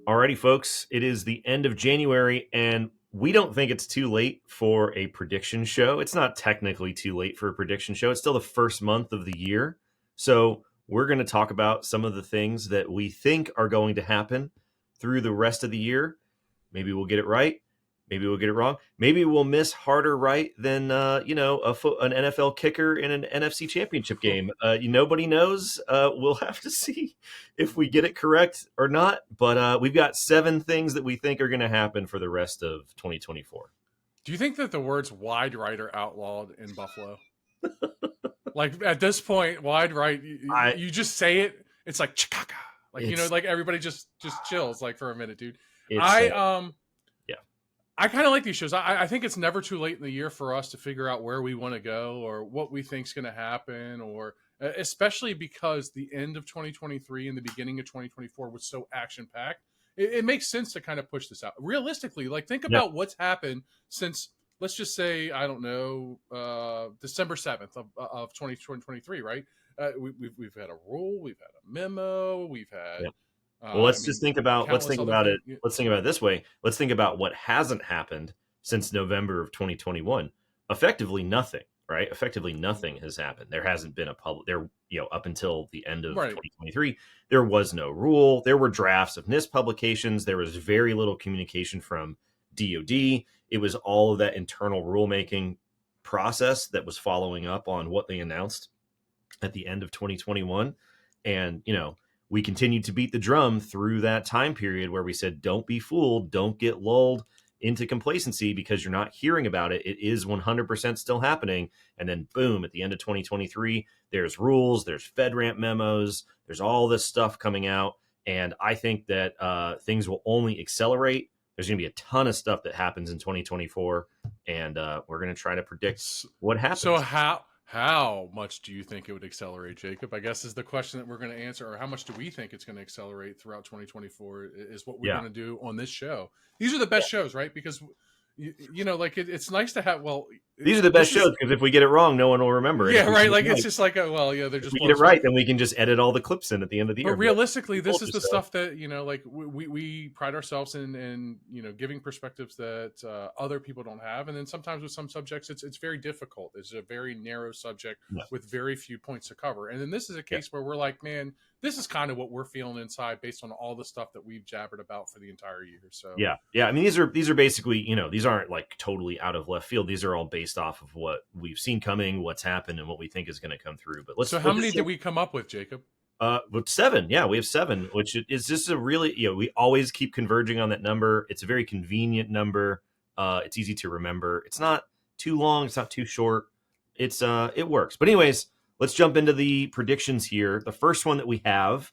Alrighty, folks, it is the end of January, and we don't think it's too late for a prediction show. It's not technically too late for a prediction show. It's still the first month of the year. So we're going to talk about some of the things that we think are going to happen through the rest of the year. Maybe we'll get it right. Maybe we'll get it wrong. Maybe we'll miss harder right than an NFL kicker in an NFC Championship game. Nobody knows. We'll have to see if we get it correct or not. But we've got 7 things that we think are going to happen for the rest of 2024. Do you think that the words wide right are outlawed in Buffalo? Like at this point, wide right, you just say it. It's like chikaka. Like, like everybody just chills like for a minute, dude. I kind of like these shows. I think it's never too late in the year for us to figure out where we want to go or what we think is going to happen, or especially because the end of 2023 and the beginning of 2024 was so action packed. It makes sense to kind of push this out. Realistically, like think about what's happened since, let's just say, I don't know, December 7th of 2023, right? We've had a rule, we've had a memo, we've had... Well, let's think about it. Let's think about it this way. Let's think about what hasn't happened since November of 2021. Effectively nothing, right? Effectively nothing has happened. There hasn't been a public there, up until the end of 2023. There was no rule. There were drafts of NIST publications. There was very little communication from DoD. It was all of that internal rulemaking process that was following up on what they announced at the end of 2021. And, we continued to beat the drum through that time period where we said, don't be fooled, don't get lulled into complacency because you're not hearing about it. It is 100% still happening. And then boom, at the end of 2023, there's rules, there's FedRAMP memos, there's all this stuff coming out. And I think that things will only accelerate. There's going to be a ton of stuff that happens in 2024. And we're going to try to predict what happens. So how much do you think it would accelerate, Jacob? I guess is the question that we're going to answer. Or how much do we think it's going to accelerate throughout 2024 is what we're going to do on this show. These are the best shows, right? Because, it's nice to have, these are the best shows because if we get it wrong, no one will remember it. Yeah, right. Like it's just like, they're just... If we get it right, then we can just edit all the clips in at the end of the year. But realistically, this is the stuff that, we pride ourselves in giving perspectives that other people don't have. And then sometimes with some subjects, it's very difficult. It's a very narrow subject with very few points to cover. And then this is a case where we're like, man, this is kind of what we're feeling inside based on all the stuff that we've jabbered about for the entire year. So yeah. I mean, these are basically, these aren't like totally out of left field. These are all based off of what we've seen coming, what's happened, and what we think is going to come through. But so how many did we come up with, Jacob? With 7. Yeah, we have 7, which is just a really, we always keep converging on that number. It's a very convenient number. It's easy to remember. It's not too long. It's not too short. It works. But anyways, let's jump into the predictions here. The first one that we have,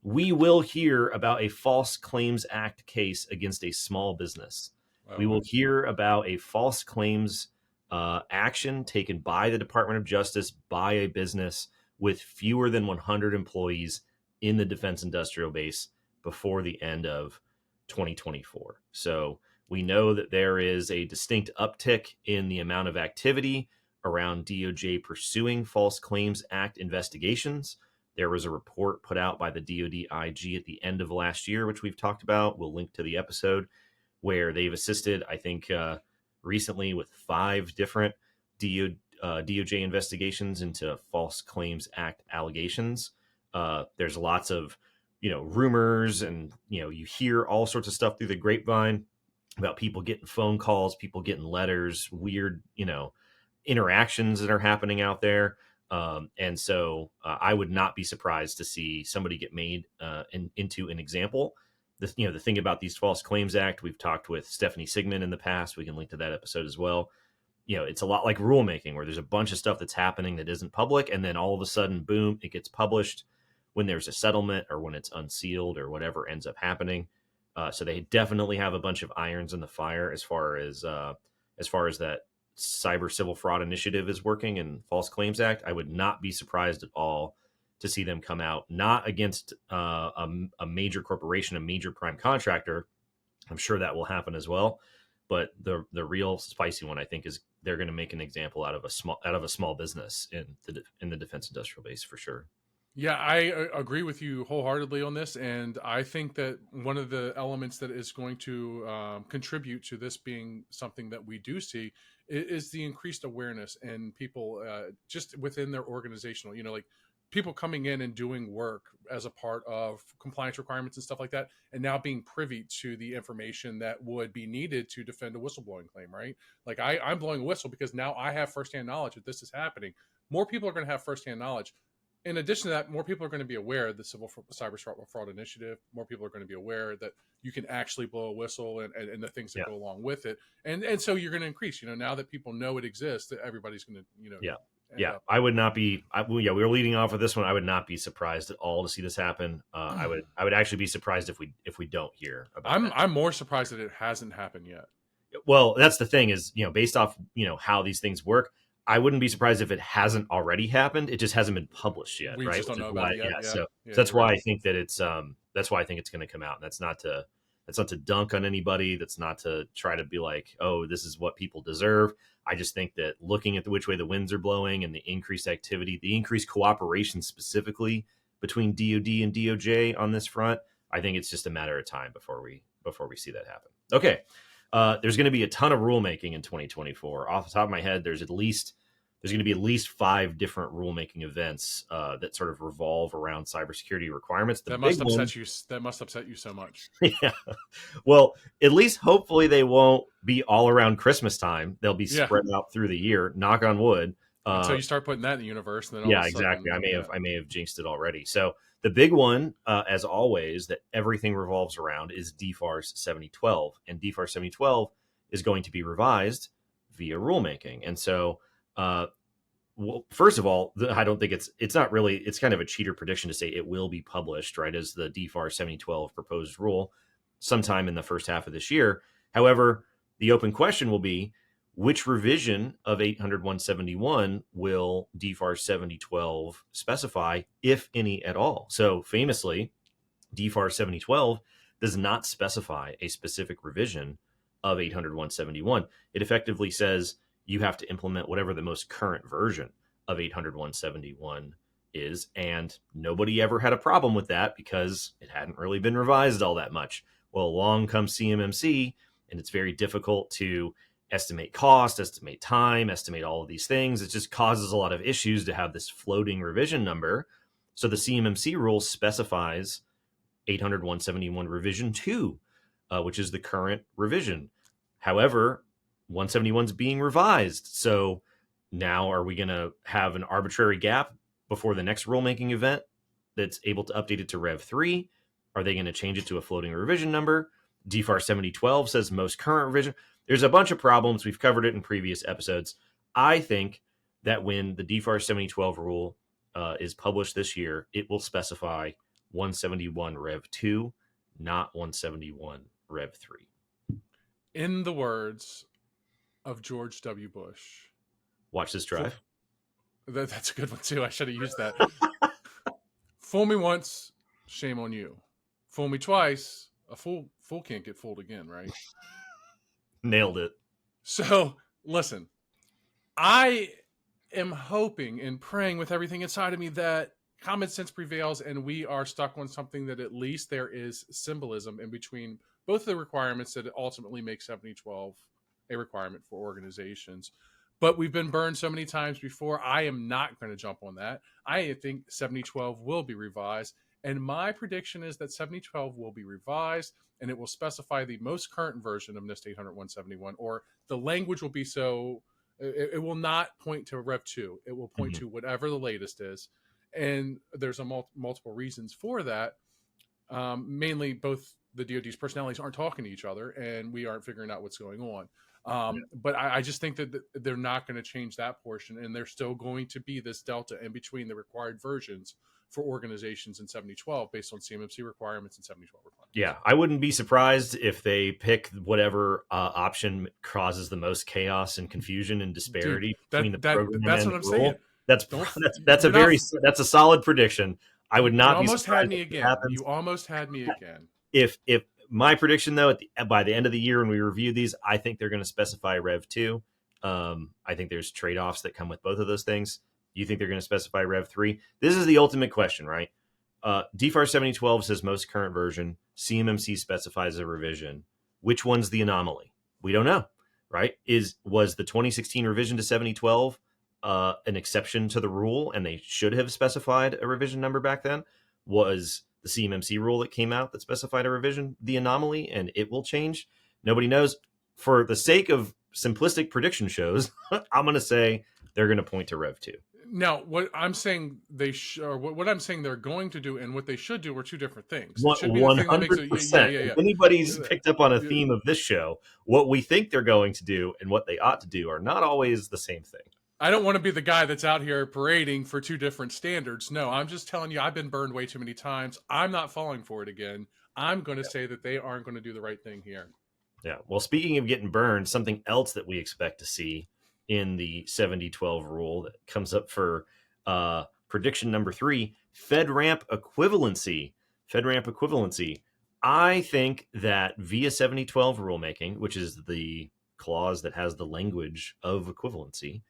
we will hear about a False Claims Act case against a small business. We will hear about a false claims action taken by the Department of Justice by a business with fewer than 100 employees in the defense industrial base before the end of 2024. So we know that there is a distinct uptick in the amount of activity around DOJ pursuing False Claims Act investigations. There was a report put out by the DoD IG at the end of last year, which we've talked about. We'll link to the episode, where they've assisted, I think, recently with 5 different DOJ investigations into False Claims Act allegations. There's lots of, rumors, and, you hear all sorts of stuff through the grapevine about people getting phone calls, people getting letters, weird, interactions that are happening out there. And so I would not be surprised to see somebody get made into an example. The thing about these False Claims Act, we've talked with Stephanie Sigmund in the past. We can link to that episode as well. It's a lot like rulemaking, where there's a bunch of stuff that's happening that isn't public, and then all of a sudden, boom, it gets published when there's a settlement or when it's unsealed or whatever ends up happening. So they definitely have a bunch of irons in the fire as far as that cyber civil fraud initiative is working and False Claims Act. I would not be surprised at all to see them come out, not against a major corporation, a major prime contractor. I'm sure that will happen as well. But the real spicy one, I think, is they're going to make an example out of a small business in the defense industrial base for sure. Yeah, I agree with you wholeheartedly on this, and I think that one of the elements that is going to contribute to this being something that we do see is the increased awareness and people just within their organizational, like people coming in and doing work as a part of compliance requirements and stuff like that, and now being privy to the information that would be needed to defend a whistleblowing claim, right? Like I'm blowing a whistle because now I have firsthand knowledge that this is happening. More people are going to have firsthand knowledge. In addition to that, more people are going to be aware of the Cyber Fraud Initiative. More people are going to be aware that you can actually blow a whistle and the things that Yeah. go along with it. And so you're going to increase, now that people know it exists, that everybody's going to, Yeah. end Yeah. up. I would not be, we were leading off with this one. I would not be surprised at all to see this happen. I would actually be surprised if we don't hear about that. I'm more surprised that it hasn't happened yet. Well, that's the thing is, based off, how these things work, I wouldn't be surprised if it hasn't already happened. It just hasn't been published yet, We right? just don't Which know is about why, it yet. yeah. Yeah. So, Yeah, that's you're why right. I think that that's why I think it's going to come out. And that's not to dunk on anybody. That's not to try to be like, oh, this is what people deserve. I just think that looking at which way the winds are blowing and the increased activity, the increased cooperation specifically between DoD and DOJ on this front, I think it's just a matter of time before we see that happen. Okay. There's going to be a ton of rulemaking in 2024. Off the top of my head, there's going to be at least 5 different rulemaking events that sort of revolve around cybersecurity requirements. The That big must one, upset you. That must upset you so much. yeah. Well, at least hopefully they won't be all around Christmas time. They'll be Yeah. spread out through the year. Knock on wood. Until you start putting that in the universe, and then all of Yeah, a exactly. sudden, yeah. I may have jinxed it already. So the big one, as always, that everything revolves around is DFARS 7012, and DFARS 7012 is going to be revised via rulemaking. And so, well, first of all, I don't think it's not really, it's kind of a cheater prediction to say it will be published, right, as the DFARS 7012 proposed rule sometime in the first half of this year. However, the open question will be, which revision of 800.171 will DFARS 7012 specify, if any at all? So famously, DFARS 7012 does not specify a specific revision of 800.171. It effectively says you have to implement whatever the most current version of 800.171 is, and nobody ever had a problem with that because it hadn't really been revised all that much. Well, along comes CMMC, and it's very difficult to estimate cost, estimate time, estimate all of these things. It just causes a lot of issues to have this floating revision number. So the CMMC rule specifies 800.171 revision 2, which is the current revision. However, 171 is being revised. So now are we going to have an arbitrary gap before the next rulemaking event that's able to update it to Rev 3? Are they going to change it to a floating revision number? DFAR 7012 says most current revision. There's a bunch of problems. We've covered it in previous episodes. I think that when the DFAR 7012 rule is published this year, it will specify 171 Rev 2, not 171 Rev 3. In the words of George W. Bush, watch this drive. That's a good one too. I should have used that. Fool me once, shame on you. Fool me twice, a fool can't get fooled again, right? Nailed it. So listen, I am hoping and praying with everything inside of me that common sense prevails and we are stuck on something that at least there is symbolism in between both the requirements that ultimately make 7012 a requirement for organizations. But we've been burned so many times before. I am not going to jump on that. I think 7012 will be revised. And my prediction is that 7012 will be revised and it will specify the most current version of NIST 800.171, or the language will be so, it will not point to Rev 2. It will point to whatever the latest is. And there's a multiple reasons for that. Mainly both the DoD's personalities aren't talking to each other and we aren't figuring out what's going on. But I just think that they're not going to change that portion, and there's still going to be this delta in between the required versions for organizations in 7012 based on CMMC requirements and 7012 requirements. Yeah, I wouldn't be surprised if they pick whatever option causes the most chaos and confusion and disparity between the program that's and what the I'm rule. saying. That's a solid prediction. I would not be surprised if it happens. You almost had me again. If my prediction though, by the end of the year when we review these, I think they're going to specify Rev 2. I think there's trade-offs that come with both of those things. You think they're going to specify Rev 3? This is the ultimate question, right? DFARS 7012 says most current version. CMMC specifies a revision. Which one's the anomaly? We don't know, right? Was the 2016 revision to 7012 an exception to the rule, and they should have specified a revision number back then? Was the CMMC rule that came out that specified a revision the anomaly, and it will change? Nobody knows. For the sake of simplistic prediction shows, I'm going to say they're going to point to Rev 2. Now, what I'm saying what I'm saying they're going to do and what they should do are two different things. It should be 100%. If anybody's picked up on a theme of this show, what we think they're going to do and what they ought to do are not always the same thing. I don't want to be the guy that's out here parading for two different standards. No, I'm just telling you, I've been burned way too many times. I'm not falling for it again. I'm going to say that they aren't going to do the right thing here. Yeah. Well, speaking of getting burned, something else that we expect to see in the 7012 rule that comes up for prediction number 3, FedRAMP equivalency. FedRAMP equivalency. I think that via 7012 rulemaking, which is the clause that has the language of equivalency,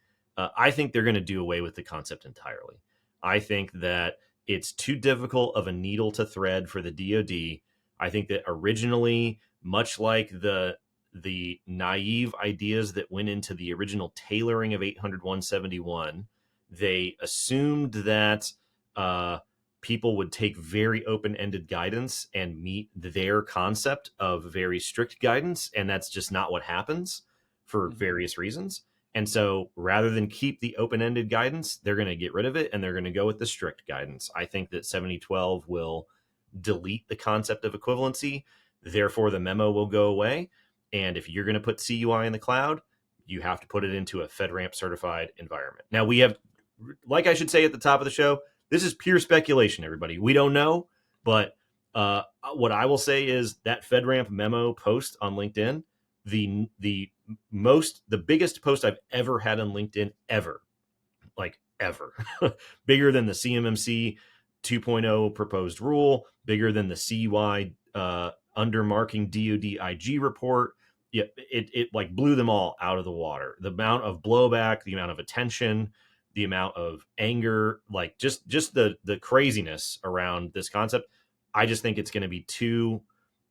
I think they're going to do away with the concept entirely. I think that it's too difficult of a needle to thread for the DoD. I think that originally, much like the naive ideas that went into the original tailoring of 800-171, they assumed that people would take very open-ended guidance and meet their concept of very strict guidance, and that's just not what happens for various reasons. And so rather than keep the open-ended guidance, they're going to get rid of it, and they're going to go with the strict guidance. I think that 7012 will delete the concept of equivalency. Therefore, the memo will go away. And if you're going to put CUI in the cloud, you have to put it into a FedRAMP certified environment. Now, we have, like I should say at the top of the show, this is pure speculation, everybody. We don't know. But what I will say is that FedRAMP memo post on LinkedIn, the biggest post I've ever had on LinkedIn ever, bigger than the CMMC 2.0 proposed rule, bigger than the CUI undermarking DoD IG report. Yeah, it like blew them all out of the water. The amount of blowback, the amount of attention, the amount of anger, like just the craziness around this concept. I just think it's going to be too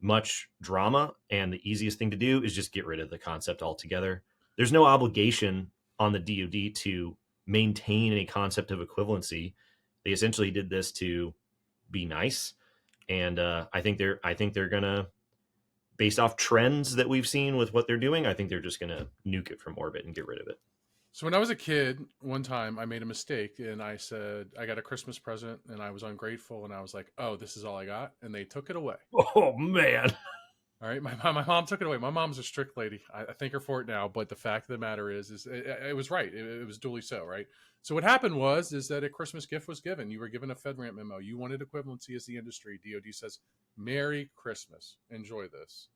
much drama, and the easiest thing to do is just get rid of the concept altogether. There's no obligation on the DoD to maintain a concept of equivalency. They essentially did this to be nice, and I think they're gonna, based off trends that we've seen with what they're doing, I think they're just gonna nuke it from orbit and get rid of it. So when I was a kid, one time I made a mistake and I said, I got a Christmas present and I was ungrateful and I was like, oh, this is all I got. And they took it away. Oh, man. All right. My mom took it away. My mom's a strict lady. I thank her for it now. But the fact of the matter is it was right. It was duly so. Right. So what happened is that a Christmas gift was given. You were given a FedRAMP memo. You wanted equivalency as the industry. DoD says, Merry Christmas. Enjoy this.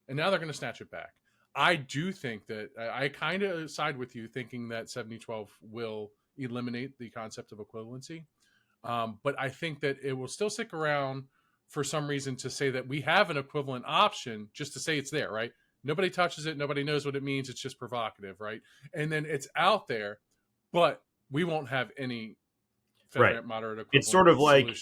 And now they're going to snatch it back. I do think that I kind of side with you thinking that 7012 will eliminate the concept of equivalency. But I think that it will still stick around for some reason to say that we have an equivalent option, just to say it's there, right? Nobody touches it. Nobody knows what it means. It's just provocative, right? And then it's out there, but we won't have any right. Moderate equivalent. It's sort of like,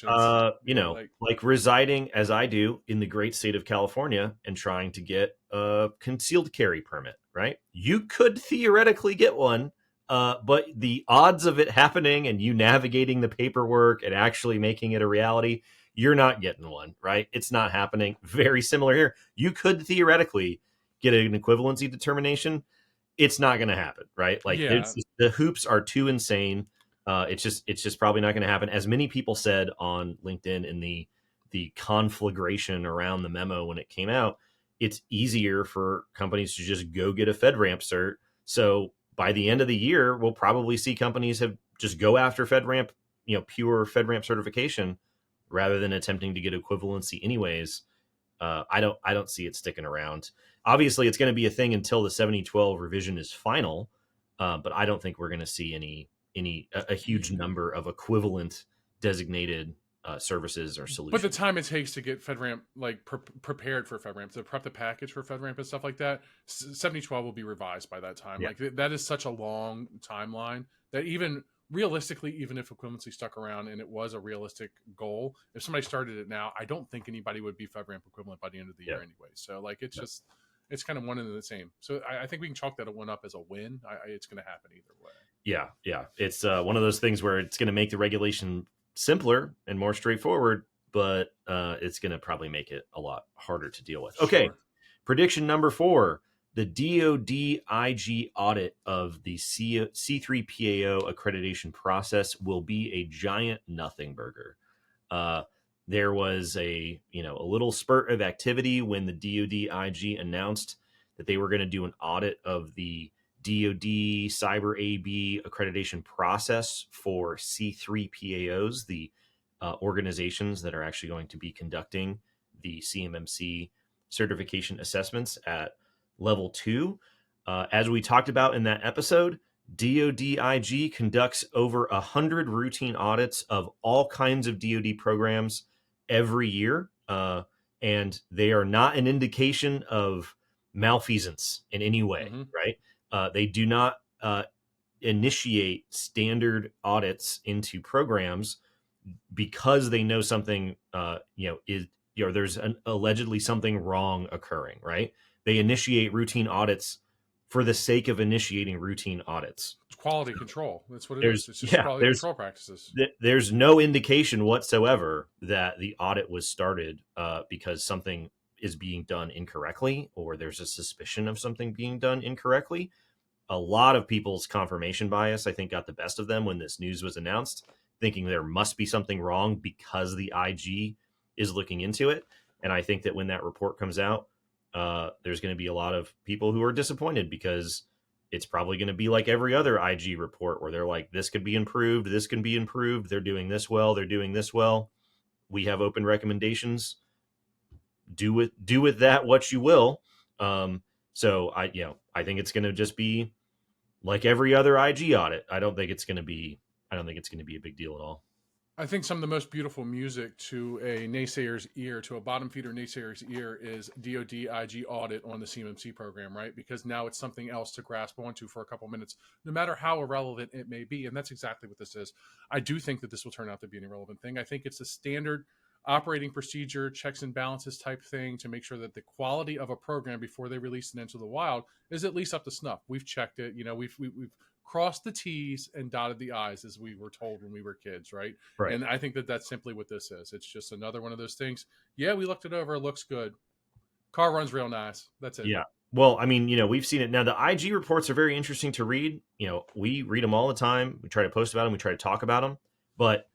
like residing as I do in the great state of California and trying to get a concealed carry permit, right? You could theoretically get one, but the odds of it happening and you navigating the paperwork and actually making it a reality, you're not getting one, right? It's not happening. Very similar here. You could theoretically get an equivalency determination. It's not going to happen, right? Like the hoops are too insane. It's just probably not going to happen. As many people said on LinkedIn in the conflagration around the memo when it came out, it's easier for companies to just go get a FedRAMP cert. So by the end of the year, we'll probably see companies have just go after FedRAMP, pure FedRAMP certification rather than attempting to get equivalency anyways. I don't see it sticking around. Obviously, it's going to be a thing until the 7012 revision is final, but I don't think we're going to see a huge number of equivalent designated services or solutions. But the time it takes to get FedRAMP prepared for FedRAMP, to prep the package for FedRAMP and stuff like that, 7012 will be revised by that time. Yeah. Like that is such a long timeline that even realistically, even if equivalency stuck around and it was a realistic goal, if somebody started it now, I don't think anybody would be FedRAMP equivalent by the end of the year anyway. So like, it's just, it's kind of one and the same. So I think we can chalk that one up as a win. It's going to happen either way. Yeah. It's one of those things where it's going to make the regulation simpler and more straightforward, but it's going to probably make it a lot harder to deal with. Okay. Sure. Prediction number 4, the DoD IG audit of the C3PAO accreditation process will be a giant nothing burger. There was a little spurt of activity when the DoD IG announced that they were going to do an audit of the DoD Cyber AB accreditation process for C3PAOs, the organizations that are actually going to be conducting the CMMC certification assessments at level 2. As we talked about in that episode, DoD IG conducts over 100 routine audits of all kinds of DoD programs every year, and they are not an indication of malfeasance in any way, right? They do not initiate standard audits into programs because they know something, there's allegedly something wrong occurring, right? They initiate routine audits for the sake of initiating routine audits. It's quality control. That's what it is. It's just quality control practices. There's no indication whatsoever that the audit was started because something is being done incorrectly, or there's a suspicion of something being done incorrectly. A lot of people's confirmation bias, I think, got the best of them when this news was announced, thinking there must be something wrong because the IG is looking into it. And I think that when that report comes out, there's going to be a lot of people who are disappointed, because it's probably going to be like every other IG report where they're like, this could be improved, this can be improved, they're doing this well, they're doing this well. We have open recommendations. Do with that what you will. So I think it's going to just be like every other IG audit. I don't think it's going to be a big deal at all. I think some of the most beautiful music to a naysayer's ear, to a bottom feeder naysayer's ear, is DoD IG audit on the CMMC program, right? Because now it's something else to grasp onto for a couple minutes, no matter how irrelevant it may be. And that's exactly what this is. I do think that this will turn out to be an irrelevant thing. I think it's a standard operating procedure, checks and balances type thing to make sure that the quality of a program before they release it into the wild is at least up to snuff. We've checked it. We've crossed the T's and dotted the I's, as we were told when we were kids, right? And I think that that's simply what this is. It's just another one of those things. Yeah, we looked it over. It looks good. Car runs real nice. That's it. Yeah. Well, I mean, we've seen it. Now, the IG reports are very interesting to read. We read them all the time. We try to post about them. We try to talk about them. But,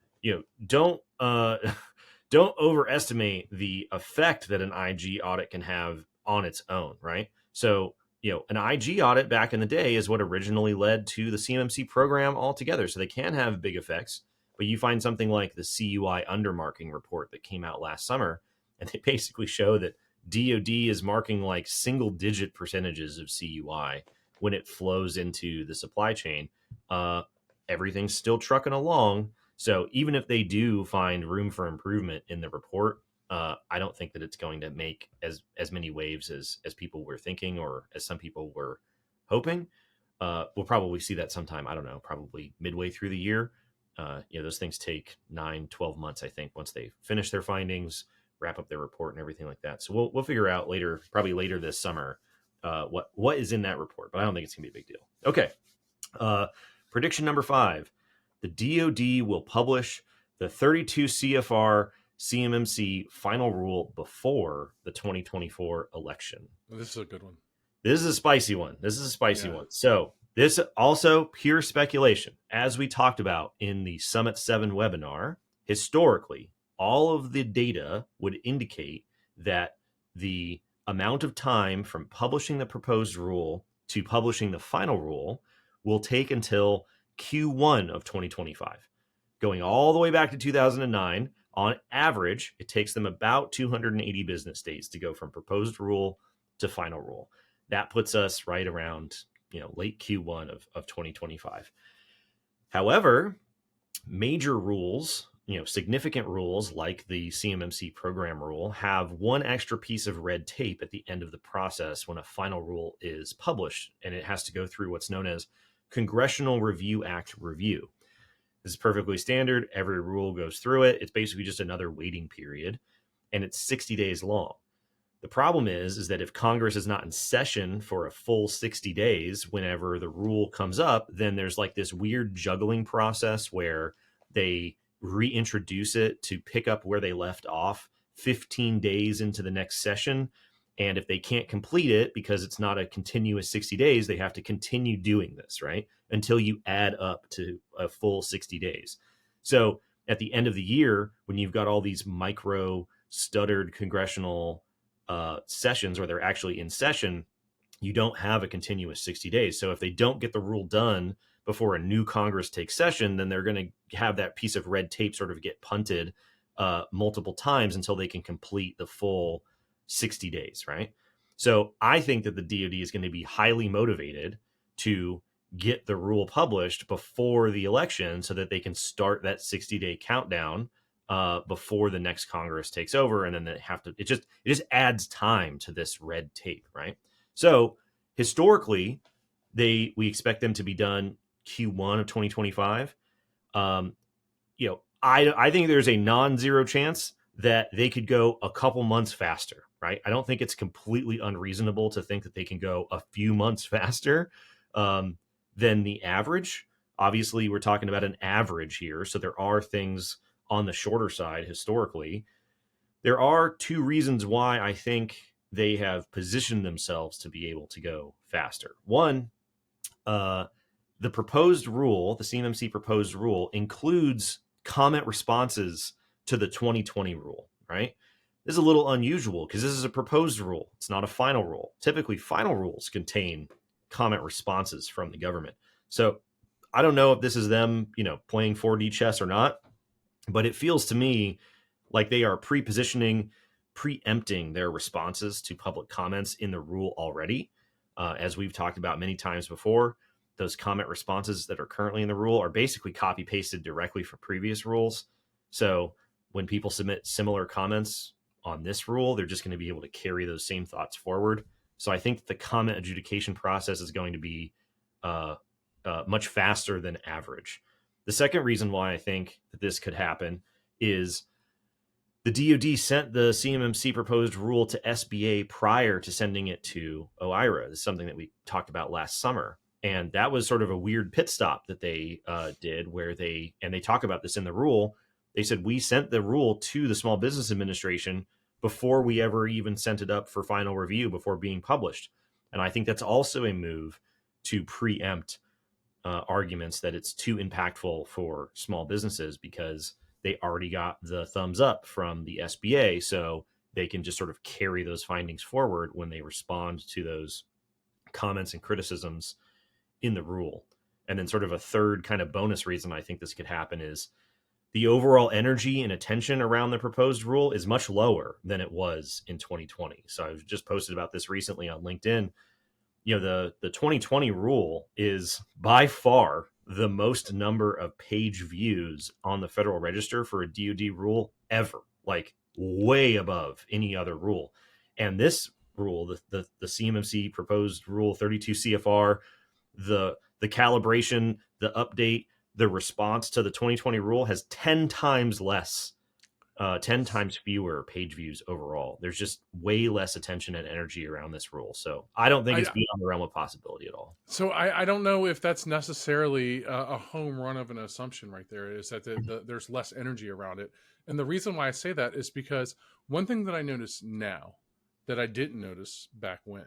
don't overestimate the effect that an IG audit can have on its own, right? So, an IG audit back in the day is what originally led to the CMMC program altogether. So they can have big effects, but you find something like the CUI undermarking report that came out last summer, and they basically show that DoD is marking like single-digit percentages of CUI when it flows into the supply chain. Everything's still trucking along. So even if they do find room for improvement in the report, I don't think that it's going to make as many waves as people were thinking, or as some people were hoping. We'll probably see that sometime, I don't know, probably midway through the year. Those things take 9-12 months, I think, once they finish their findings, wrap up their report and everything like that. So we'll figure out later, probably later this summer, what is in that report, but I don't think it's gonna be a big deal. Okay. Prediction number 5, the DoD will publish the 32 CFR CMMC final rule before the 2024 election. This is a good one. This is a spicy one. So this also pure speculation. As we talked about in the Summit 7 webinar, historically, all of the data would indicate that the amount of time from publishing the proposed rule to publishing the final rule will take until Q1 of 2025. Going all the way back to 2009, on average, it takes them about 280 business days to go from proposed rule to final rule. That puts us right around, late Q1 of 2025. However, major rules, significant rules like the CMMC program rule have one extra piece of red tape at the end of the process when a final rule is published, and it has to go through what's known as Congressional Review Act review. This is perfectly standard. Every rule goes through it. It's basically just another waiting period, and it's 60 days long. The problem is that if Congress is not in session for a full 60 days, whenever the rule comes up, then there's like this weird juggling process where they reintroduce it to pick up where they left off 15 days into the next session. And if they can't complete it because it's not a continuous 60 days, they have to continue doing this, right? Until you add up to a full 60 days. So at the end of the year, when you've got all these micro stuttered congressional sessions where they're actually in session, you don't have a continuous 60 days. So if they don't get the rule done before a new Congress takes session, then they're going to have that piece of red tape sort of get punted multiple times until they can complete the full 60 days, right? So I think that the DoD is going to be highly motivated to get the rule published before the election so that they can start that 60-day countdown before the next Congress takes over, and then they have to. It just adds time to this red tape, right? So historically, we expect them to be done Q1 of 2025. I think there's a non-zero chance that they could go a couple months faster, right? I don't think it's completely unreasonable to think that they can go a few months faster than the average. Obviously, we're talking about an average here, so there are things on the shorter side historically. There are two reasons why I think they have positioned themselves to be able to go faster. One, the proposed rule, the CMMC proposed rule, includes comment responses to the 2020 rule, right? This is a little unusual because this is a proposed rule. It's not a final rule. Typically, final rules contain comment responses from the government. So I don't know if this is them, playing 4D chess or not, but it feels to me like they are preempting their responses to public comments in the rule already. As we've talked about many times before, those comment responses that are currently in the rule are basically copy pasted directly from previous rules. So when people submit similar comments on this rule, they're just going to be able to carry those same thoughts forward. So I think the comment adjudication process is going to be much faster than average. The second reason why I think that this could happen is the DoD sent the CMMC proposed rule to SBA prior to sending it to OIRA. This is something that we talked about last summer. And that was sort of a weird pit stop that they did where they talk about this in the rule. They said, we sent the rule to the Small Business Administration before we ever even sent it up for final review, before being published. And I think that's also a move to preempt arguments that it's too impactful for small businesses because they already got the thumbs up from the SBA. So they can just sort of carry those findings forward when they respond to those comments and criticisms in the rule. And then sort of a third kind of bonus reason I think this could happen is the overall energy and attention around the proposed rule is much lower than it was in 2020. So I've just posted about this recently on LinkedIn. The 2020 rule is by far the most number of page views on the Federal Register for a DoD rule ever, like way above any other rule. And this rule, the CMMC proposed rule 32 CFR, the calibration, the update, the response to the 2020 rule has 10 times less, 10 times fewer page views overall. There's just way less attention and energy around this rule. So I don't think it's beyond the realm of possibility at all. So I don't know if that's necessarily a home run of an assumption right there, is that there's less energy around it. And the reason why I say that is because one thing that I notice now that I didn't notice back when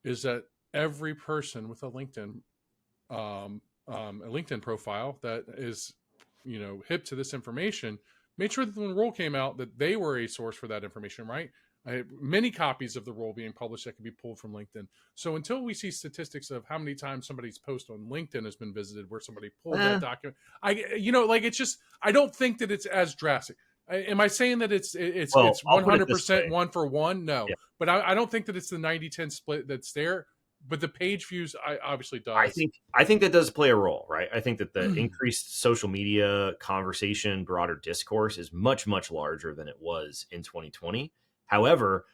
is that every person with a LinkedIn profile that is, hip to this information made sure that when the rule came out that they were a source for that information, right? I had many copies of the rule being published that could be pulled from LinkedIn. So until we see statistics of how many times somebody's post on LinkedIn has been visited, where somebody pulled that document, it's just, I don't think that it's as drastic. Am I saying that it's 100% one for one? No, yeah. But I don't think that it's the 90-10 split that's there. But the page views, obviously does. I think that does play a role, right? I think that the increased social media conversation, broader discourse is much, much larger than it was in 2020. However,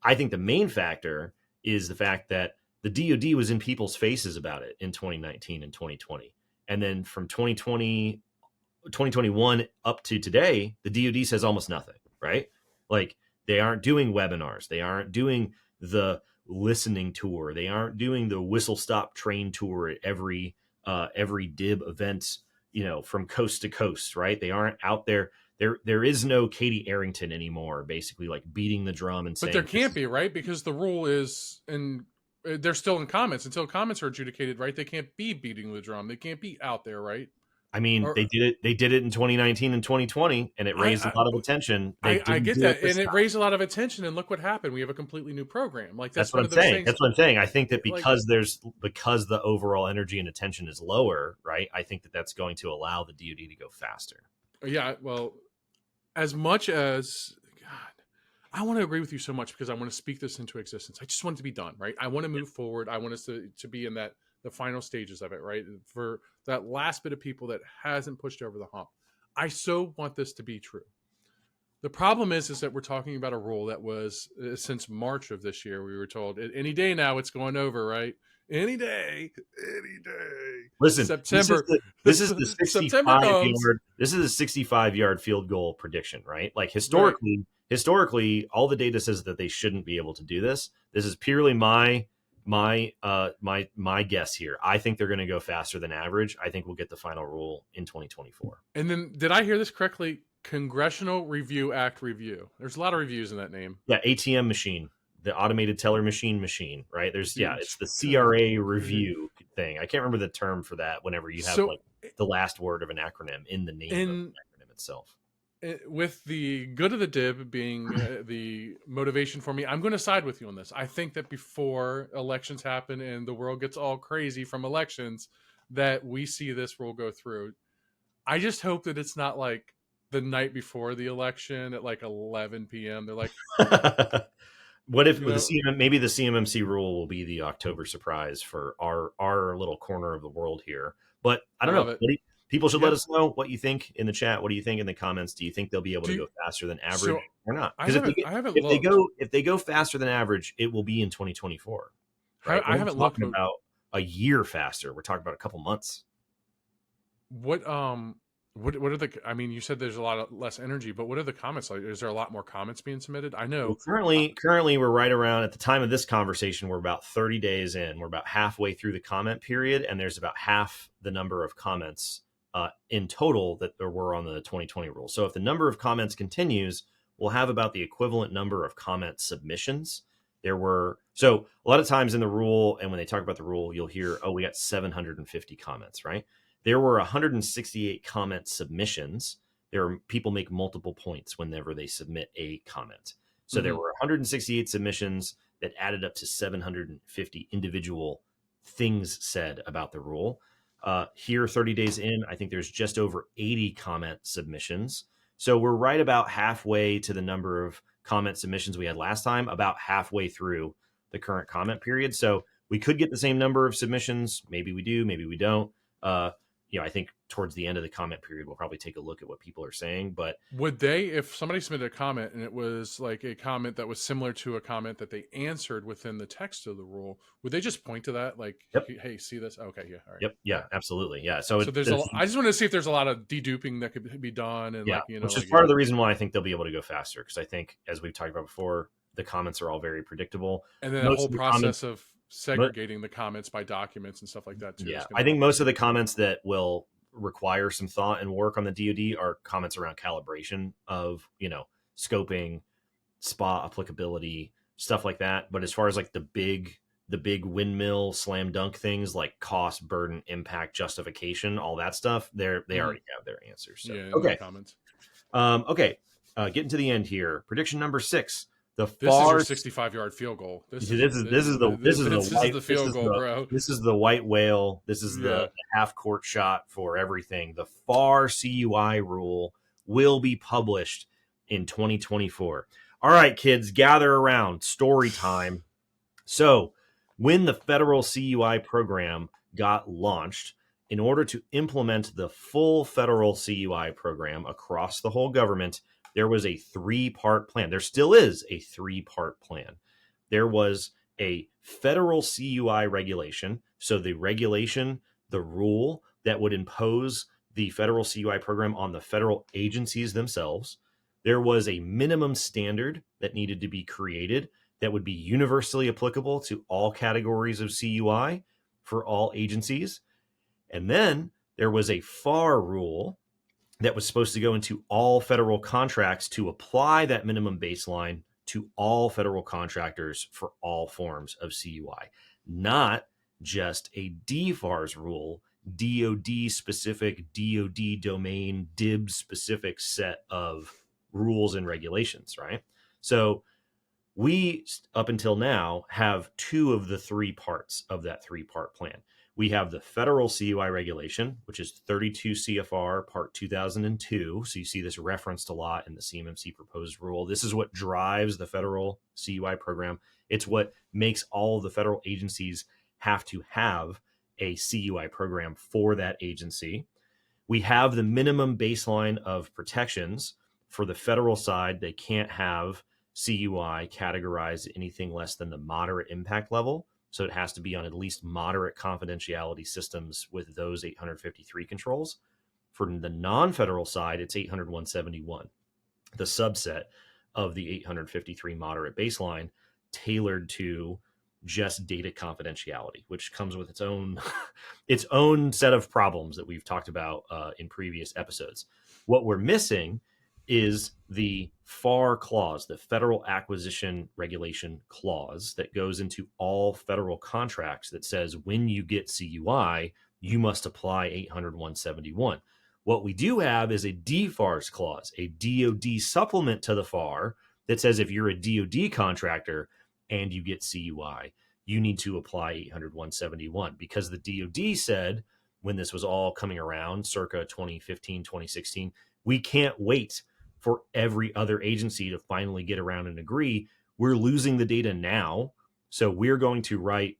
I think the main factor is the fact that the DoD was in people's faces about it in 2019 and 2020. And then from 2020 2021 up to today, the DoD says almost nothing, right? Like they aren't doing webinars, they aren't doing the listening tour, they aren't doing the whistle stop train tour at every DIB event, from coast to coast, right? They aren't out there. There is no Katie Arrington anymore, basically like beating the drum and But saying there can't be, right? Because the rule is, and they're still in comments until comments are adjudicated, right? They can't be beating the drum. They can't be out there, right? I mean, Or, they did it. They did it in 2019 and 2020, and it raised a lot of attention. They I didn't get do it that, this and it time. raised a lot of attention. And look what happened. We have a completely new program. Like That's that's what one I'm of those saying. things. That's what I'm saying. I think that Like, because the overall energy and attention is lower, right? I think that that's going to allow the DoD to go faster. yeah, well, as much as God, I want to agree with you so much because I want to speak this into existence. I just want it to be done, right? I want to move forward. I want us to be in the final stages of it, right? For that last bit of people that hasn't pushed over the hump. I so want this to be true. The problem is that we're talking about a rule that was since March of this year. We were told any day now it's going over, right? Any day, any day. Listen, September, this is the September 65 comes. yard. This is a 65-yard field goal prediction, right? Like Right. historically, all the data says that they shouldn't be able to do this. This is purely my guess here. I think they're going to go faster than average. I think we'll get the final rule in 2024. And then, did I hear this correctly? Congressional Review Act review. There's a lot of reviews in that name. Yeah, ATM machine, the automated teller machine, right? It's the Good. CRA review thing. I can't remember the term for that whenever you have So, like the last word of an acronym in the name of the acronym itself. with the good of the DIB being the motivation for me, I'm going to side with you on this. I think that before elections happen and the world gets all crazy from elections, that we see this rule go through. I just hope that it's not like the night before the election at like 11 p.m. They're like, What if you with know, maybe the CMMC rule will be the October surprise for our little corner of the world here? But I I don't know. love it. People should Yeah. let us know what you think in the chat. What do you think in the comments? Do you think they'll be able to go faster than average So or not? I Because haven't looked. if they go faster than average, it will be in 2024, right? I We're not haven't looked, talking but about a year faster. We're talking about a couple months. what what are the? I mean, you said there's a lot of less energy, but what are the comments like? Is there a lot more comments being submitted? I Well, know. currently we're right around at the time of this conversation. We're about 30 days in. We're about halfway through the comment period, and there's about half the number of comments in total that there were on the 2020 rule. So if the number of comments continues, we'll have about the equivalent number of comment submissions. So a lot of times in the rule, and when they talk about the rule, you'll hear, oh, we got 750 comments, right? There were 168 comment submissions. There are people make multiple points whenever they submit a comment. So there were 168 submissions that added up to 750 individual things said about the rule. Here, 30 days in, I think there's just over 80 comment submissions. So we're right about halfway to the number of comment submissions we had last time, about halfway through the current comment period. So we could get the same number of submissions. Maybe we do, maybe we don't. I think towards the end of the comment period, we'll probably take a look at what people are saying. But Would they, if somebody submitted a comment and it was like a comment that was similar to a comment that they answered within the text of the rule, would they just point to that? Like, yep. Hey, see this? Okay. Yeah. All right. Yep. Yeah, absolutely. Yeah. So there's I just want to see if there's a lot of deduping that could be done. And which is part of the reason why I think they'll be able to go faster. Because I think, as we've talked about before, the comments are all very predictable. And then the whole process of segregating the comments by documents and stuff like that too. Yeah. I think most of the comments that will require some thought and work on the DoD are comments around calibration of, scoping, SPA applicability, stuff like that. But as far as like the big windmill slam dunk things like cost, burden, impact, justification, all that stuff, they already have their answers. So, okay. Comments. Getting to the end here. Prediction number 6. This is your 65-yard field goal. This is the field goal, bro. This is the white whale. This is the half court shot for everything. The FAR CUI rule will be published in 2024. All right, kids, gather around. Story time. So, when the federal CUI program got launched, in order to implement the full federal CUI program across the whole government, there was a 3-part plan. There still is a 3-part plan. There was a federal CUI regulation. So the regulation, the rule that would impose the federal CUI program on the federal agencies themselves. There was a minimum standard that needed to be created that would be universally applicable to all categories of CUI for all agencies. And then there was a FAR rule that was supposed to go into all federal contracts to apply that minimum baseline to all federal contractors for all forms of CUI, not just a DFARS rule, DoD specific, DoD domain, DIB specific set of rules and regulations, right? So we, up until now, have two of the three parts of that three-part plan. We have the federal CUI regulation, which is 32 CFR Part 2002. So you see this referenced a lot in the CMMC proposed rule. This is what drives the federal CUI program. It's what makes all of the federal agencies have to have a CUI program for that agency. We have the minimum baseline of protections. For the federal side, they can't have CUI categorized anything less than the moderate impact level. So it has to be on at least moderate confidentiality systems with those 853 controls. For the non-federal side, it's 801.71, the subset of the 853 moderate baseline, tailored to just data confidentiality, which comes with its own its own set of problems that we've talked about in previous episodes. What we're missing is the FAR clause, the Federal Acquisition Regulation clause that goes into all federal contracts that says when you get CUI, you must apply 801.71. What we do have is a DFARS clause, a DoD supplement to the FAR that says if you're a DoD contractor and you get CUI, you need to apply 801.71, because the DoD said when this was all coming around circa 2015, 2016, we can't wait for every other agency to finally get around and agree. We're losing the data now. So we're going to write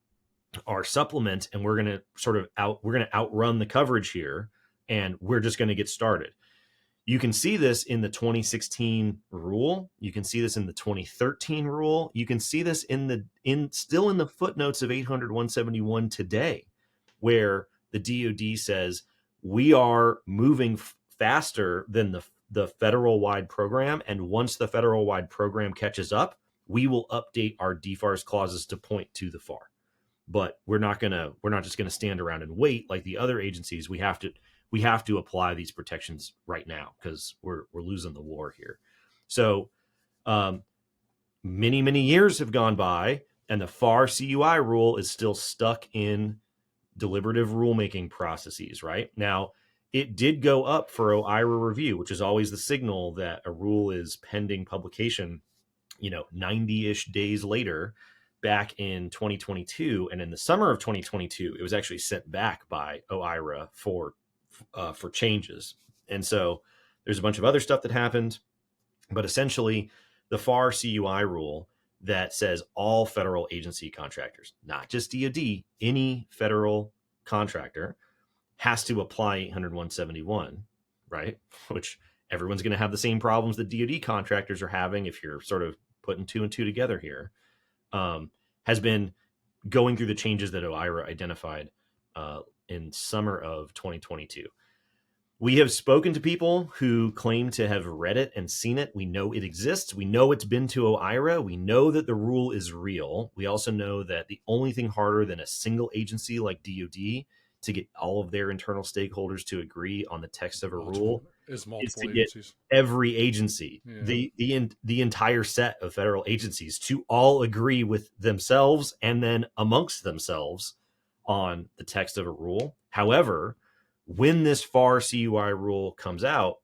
our supplement and we're going to outrun the coverage here, and we're just going to get started. You can see this in the 2016 rule. You can see this in the 2013 rule. You can see this still in the footnotes of 801.71 today, where the DoD says we are moving faster than the federal-wide program, and once the federal-wide program catches up, we will update our DFARS clauses to point to the FAR. But we're not just gonna stand around and wait like the other agencies. We have to apply these protections right now, because we're losing the war here. So many years have gone by, and the FAR CUI rule is still stuck in deliberative rulemaking processes. Right now, it did go up for OIRA review, which is always the signal that a rule is pending publication, 90-ish days later, back in 2022. And in the summer of 2022, it was actually sent back by OIRA for changes. And so there's a bunch of other stuff that happened, but essentially the FAR CUI rule that says all federal agency contractors, not just DoD, any federal contractor has to apply 801.71, right? Which everyone's going to have the same problems that DoD contractors are having if you're sort of putting two and two together here, has been going through the changes that OIRA identified in summer of 2022. We have spoken to people who claim to have read it and seen it. We know it exists. We know it's been to OIRA. We know that the rule is real. We also know that the only thing harder than a single agency like DoD to get all of their internal stakeholders to agree on the text of a rule is to get every agency, the entire set of federal agencies, to all agree with themselves and then amongst themselves on the text of a rule. However, when this FAR CUI rule comes out,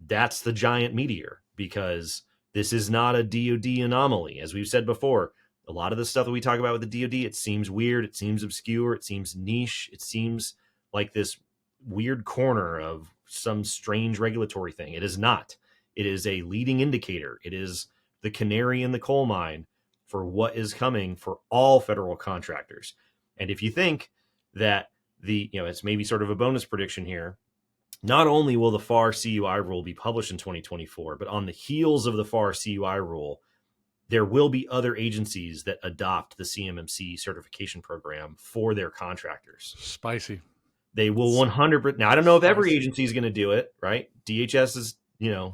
that's the giant meteor, because this is not a DoD anomaly. As we've said before, a lot of the stuff that we talk about with the DoD, it seems weird, it seems obscure, it seems niche, it seems like this weird corner of some strange regulatory thing. It is not. It is a leading indicator. It is the canary in the coal mine for what is coming for all federal contractors. And if you think that it's maybe sort of a bonus prediction here, not only will the FAR CUI rule be published in 2024, but on the heels of the FAR CUI rule, there will be other agencies that adopt the CMMC certification program for their contractors. Spicy. They will 100%. Now, I don't know if every Spicy. agency is going to do it, right? DHS is,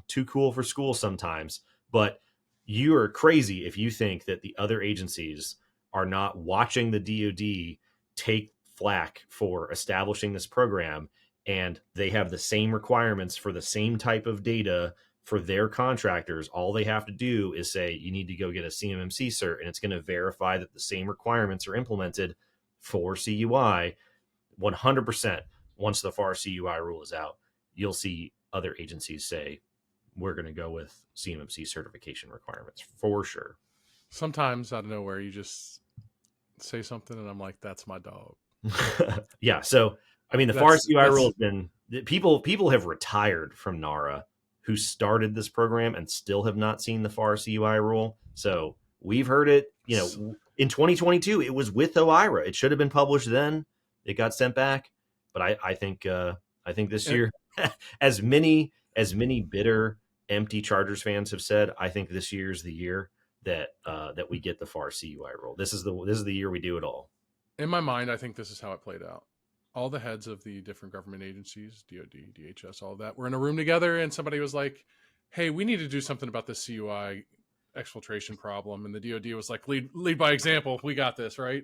too cool for school sometimes, but you are crazy if you think that the other agencies are not watching the DoD take flack for establishing this program, and they have the same requirements for the same type of data for their contractors. All they have to do is say, you need to go get a CMMC cert, and it's going to verify that the same requirements are implemented for CUI. 100%. Once the FAR CUI rule is out, you'll see other agencies say, we're going to go with CMMC certification requirements for sure. Sometimes out of nowhere, you just say something, and I'm like, "That's my dog." Yeah. So, I mean, the FAR CUI rule has been, people have retired from NARA who started this program and still have not seen the FAR CUI rule. So we've heard it, in 2022, it was with OIRA. It should have been published then. It got sent back. But I think this year, as many bitter, empty Chargers fans have said, I think this year's the year that we get the FAR CUI rule. This is the year we do it all. In my mind, I think this is how it played out. All the heads of the different government agencies, DoD, DHS, all that, were in a room together, and somebody was like, "Hey, we need to do something about the CUI exfiltration problem." And the DoD was like, "Lead by example. We got this, right?"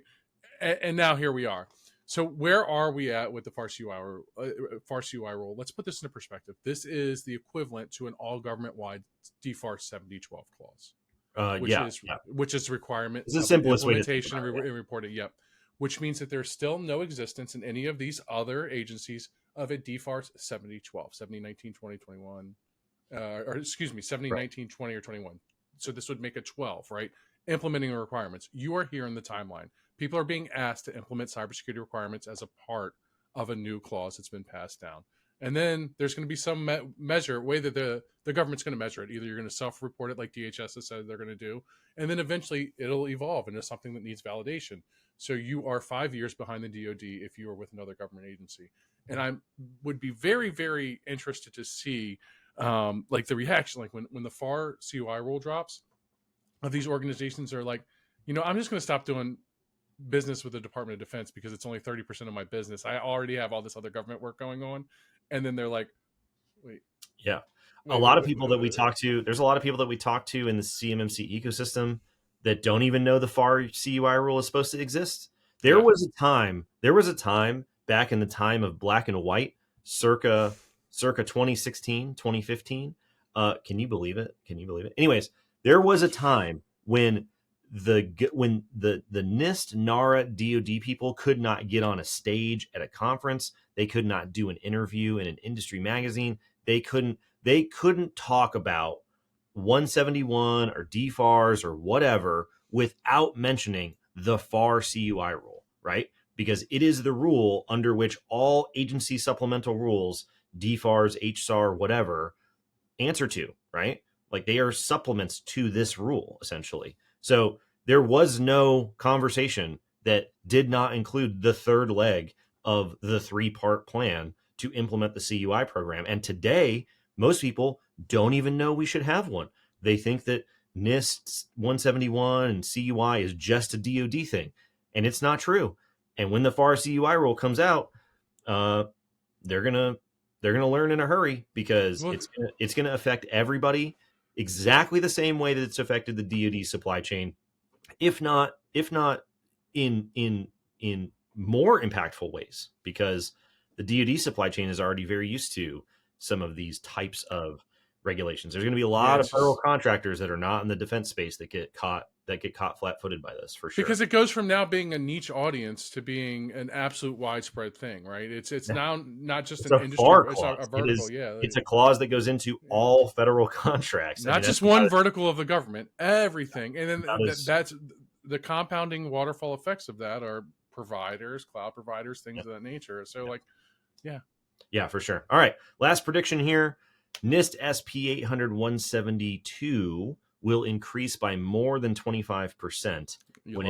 And now here we are. So where are we at with the FAR CUI rule? Let's put this into perspective. This is the equivalent to an all government-wide DFARS 7012 clause, which is requirement of the simplest implementation and reporting. Yep. Which means that there's still no existence in any of these other agencies of a DFARS 7012, 7019, 2021, or excuse me, 7019, 20 or 21. So this would make a 12, right? Implementing the requirements. You are here in the timeline. People are being asked to implement cybersecurity requirements as a part of a new clause that's been passed down. And then there's going to be some way that the government's going to measure it. Either you're going to self-report it like DHS has said they're going to do, and then eventually it'll evolve into something that needs validation. So you are 5 years behind the DoD if you are with another government agency. And I would be very, very interested to see like the reaction, like when the FAR CUI rule drops, of these organizations are like, I'm just going to stop doing business with the Department of Defense because it's only 30% of my business. I already have all this other government work going on. And then they're like, wait. Yeah. There's a lot of people that we talk to in the CMMC ecosystem that don't even know the FAR CUI rule is supposed to exist. There was a time back in the time of black and white, circa 2016, 2015. Can you believe it? Anyways, there was a time when the NIST, NARA, DoD people could not get on a stage at a conference. They could not do an interview in an industry magazine. They couldn't talk about 171 or DFARS or whatever without mentioning the FAR CUI rule, right? Because it is the rule under which all agency supplemental rules, DFARS, HSAR, whatever, answer to, right? Like they are supplements to this rule, essentially. So there was no conversation that did not include the third leg of the 3-part plan to implement the CUI program. And today, most people don't even know we should have one. They think that NIST 171 and CUI is just a DoD thing. And it's not true. And when the FAR CUI rule comes out, they're gonna learn in a hurry because it's gonna affect everybody exactly the same way that it's affected the DoD supply chain, if not in more impactful ways, because the DoD supply chain is already very used to some of these types of regulations. There's going to be a lot of federal contractors that are not in the defense space that get caught flat-footed by this, for sure. Because it goes from now being a niche audience to being an absolute widespread thing, right? It's now not just an industry, it's a vertical. It's a clause that goes into all federal contracts. Not just one vertical of the government, everything. And then that's the compounding waterfall effects of that are providers, cloud providers, things of that nature. So yeah, for sure. All right, last prediction here. NIST SP 800-172 will increase by more than 25% when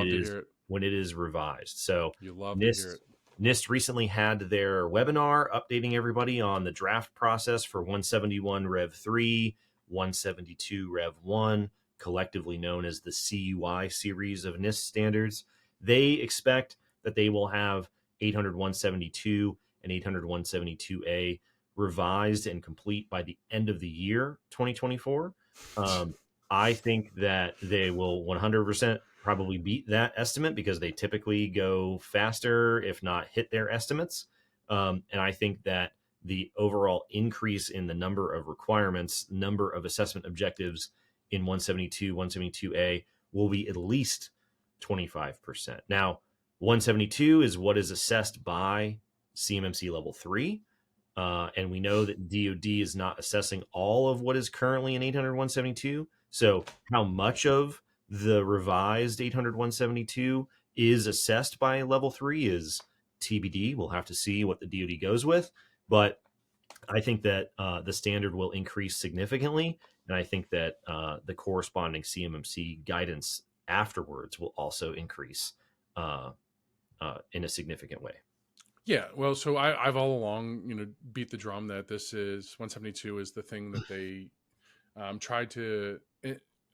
it is revised. So you love to hear it. NIST recently had their webinar updating everybody on the draft process for 171 Rev 3, 172 Rev 1, collectively known as the CUI series of NIST standards. They expect that they will have 800-172 and 800-172A revised and complete by the end of the year 2024. I think that they will 100% probably beat that estimate because they typically go faster, if not hit their estimates. And I think that the overall increase in the number of requirements, number of assessment objectives in 172, 172A will be at least 25%. Now, 172 is what is assessed by CMMC level 3. And we know that DoD is not assessing all of what is currently in 800-172. So how much of the revised 800-172 is assessed by level 3 is TBD. We'll have to see what the DoD goes with. But I think that the standard will increase significantly. And I think that the corresponding CMMC guidance afterwards will also increase in a significant way. Yeah, well, so I've all along, beat the drum that this is 172 is the thing that they tried to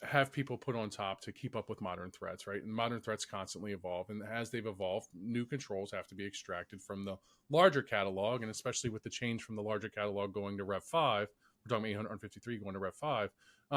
have people put on top to keep up with modern threats, right? And modern threats constantly evolve, and as they've evolved, new controls have to be extracted from the larger catalog, and especially with the change from the larger catalog going to Rev 5, we're talking about 853 going to Rev 5.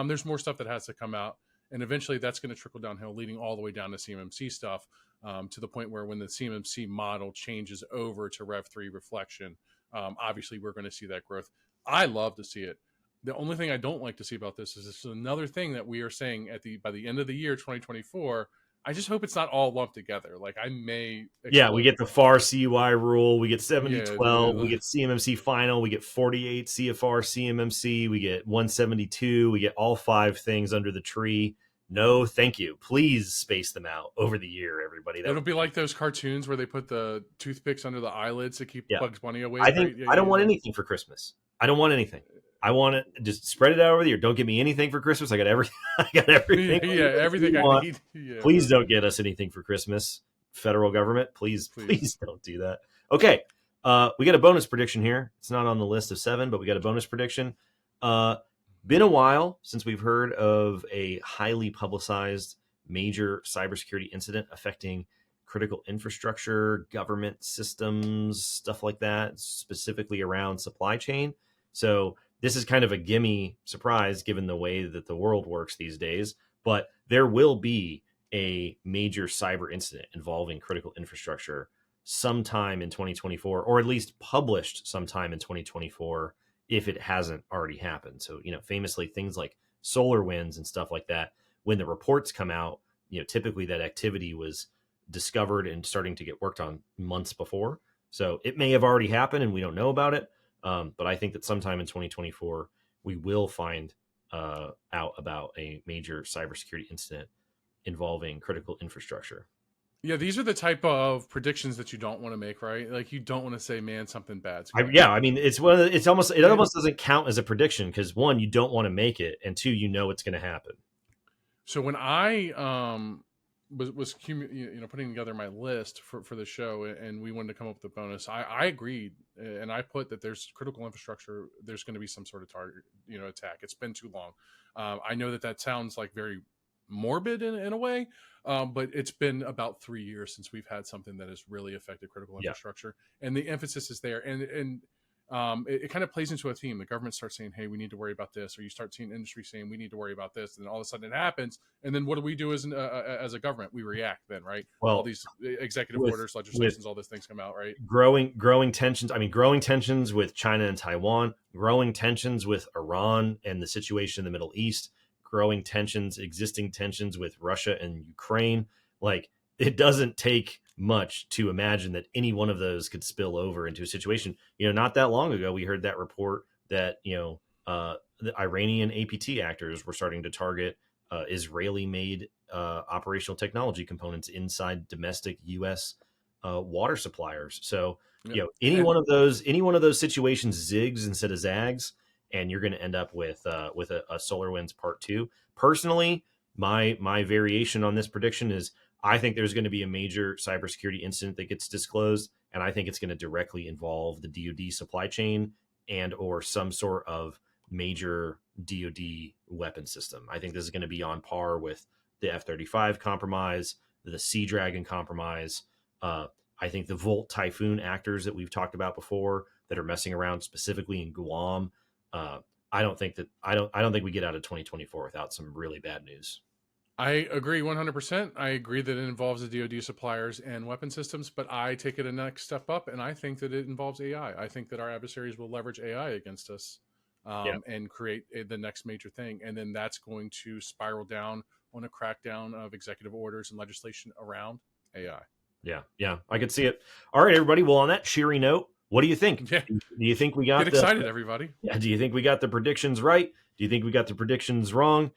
There's more stuff that has to come out, and eventually that's going to trickle downhill, leading all the way down to CMMC stuff. To the point where when the CMMC model changes over to Rev 3 reflection, obviously we're going to see that growth. I love to see it. The only thing I don't like to see about this is this is another thing that we are saying by the end of the year 2024. I just hope it's not all lumped together. Like I may explode. We get the FAR CUI rule, we get 7012, yeah, we get CMMC final, we get 48 CFR CMMC, we get 172, we get all 5 things under the tree. No, thank you. Please space them out over the year, everybody. It'll be like those cartoons where they put the toothpicks under the eyelids to keep Bugs Bunny away. I think I don't want anything for Christmas. I don't want anything. I want it just spread it out over the year. Don't give me anything for Christmas. I got everything. I got everything. Yeah, everything I need. Yeah. Please don't get us anything for Christmas, federal government. Please don't do that. Okay, we got a bonus prediction here. It's not on the list of 7, but we got a bonus prediction. Been a while since we've heard of a highly publicized major cybersecurity incident affecting critical infrastructure, government systems, stuff like that, specifically around supply chain. So this is kind of a gimme surprise given the way that the world works these days, but there will be a major cyber incident involving critical infrastructure sometime in 2024, or at least published sometime in 2024, if it hasn't already happened. So, famously things like SolarWinds and stuff like that, when the reports come out, typically that activity was discovered and starting to get worked on months before. So it may have already happened and we don't know about it. But I think that sometime in 2024, we will find out about a major cybersecurity incident involving critical infrastructure. Yeah, these are the type of predictions that you don't want to make, right? Like you don't want to say, "Man, something bad's going." I mean, it almost doesn't count as a prediction because 1, you don't want to make it, and 2, it's going to happen. So when I was putting together my list for the show, and we wanted to come up with a bonus, I agreed, and I put that there's critical infrastructure. There's going to be some sort of target, attack. It's been too long. I know that sounds like very morbid in a way, but it's been about 3 years since we've had something that has really affected critical infrastructure, and the emphasis is there, and it kind of plays into a theme. The government starts saying, "Hey, we need to worry about this," or you start seeing industry saying, "We need to worry about this," and then all of a sudden it happens, and then what do we do as a government? We react then, right? Well, all these executive orders, legislations, all these things come out, right? Growing tensions. I mean, growing tensions with China and Taiwan, growing tensions with Iran and the situation in the Middle East, growing existing tensions with Russia and Ukraine. Like, it doesn't take much to imagine that any one of those could spill over into a situation. Not that long ago, we heard that report that, the Iranian APT actors were starting to target Israeli-made operational technology components inside domestic U.S. Water suppliers. So, any one of those situations zigs instead of zags, and you're going to end up with a SolarWinds Part 2. Personally, my variation on this prediction is I think there's going to be a major cybersecurity incident that gets disclosed, and I think it's going to directly involve the DoD supply chain and or some sort of major DoD weapon system. I think this is going to be on par with the F-35 compromise, the Sea Dragon compromise. I think the Volt Typhoon actors that we've talked about before that are messing around specifically in Guam, I don't think we get out of 2024 without some really bad news. I agree 100%. I agree that it involves the DoD suppliers and weapon systems, but I take it a next step up, and I think that it involves AI. I think that our adversaries will leverage AI against us and create the next major thing. And then that's going to spiral down on a crackdown of executive orders and legislation around AI. Yeah, I could see it. All right, everybody. Well, on that cheery note, what do you think? Yeah. Do you think we got Get excited, everybody. Yeah, do you think we got the predictions right? Do you think we got the predictions wrong?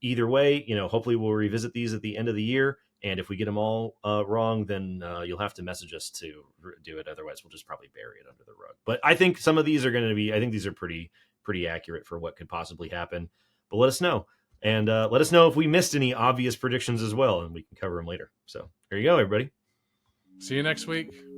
Either way, hopefully we'll revisit these at the end of the year. And if we get them all wrong, then you'll have to message us to do it. Otherwise, we'll just probably bury it under the rug. But I think some of these are going to be, I think these are pretty accurate for what could possibly happen. But let us know. And let us know if we missed any obvious predictions as well, and we can cover them later. So there you go, everybody. See you next week.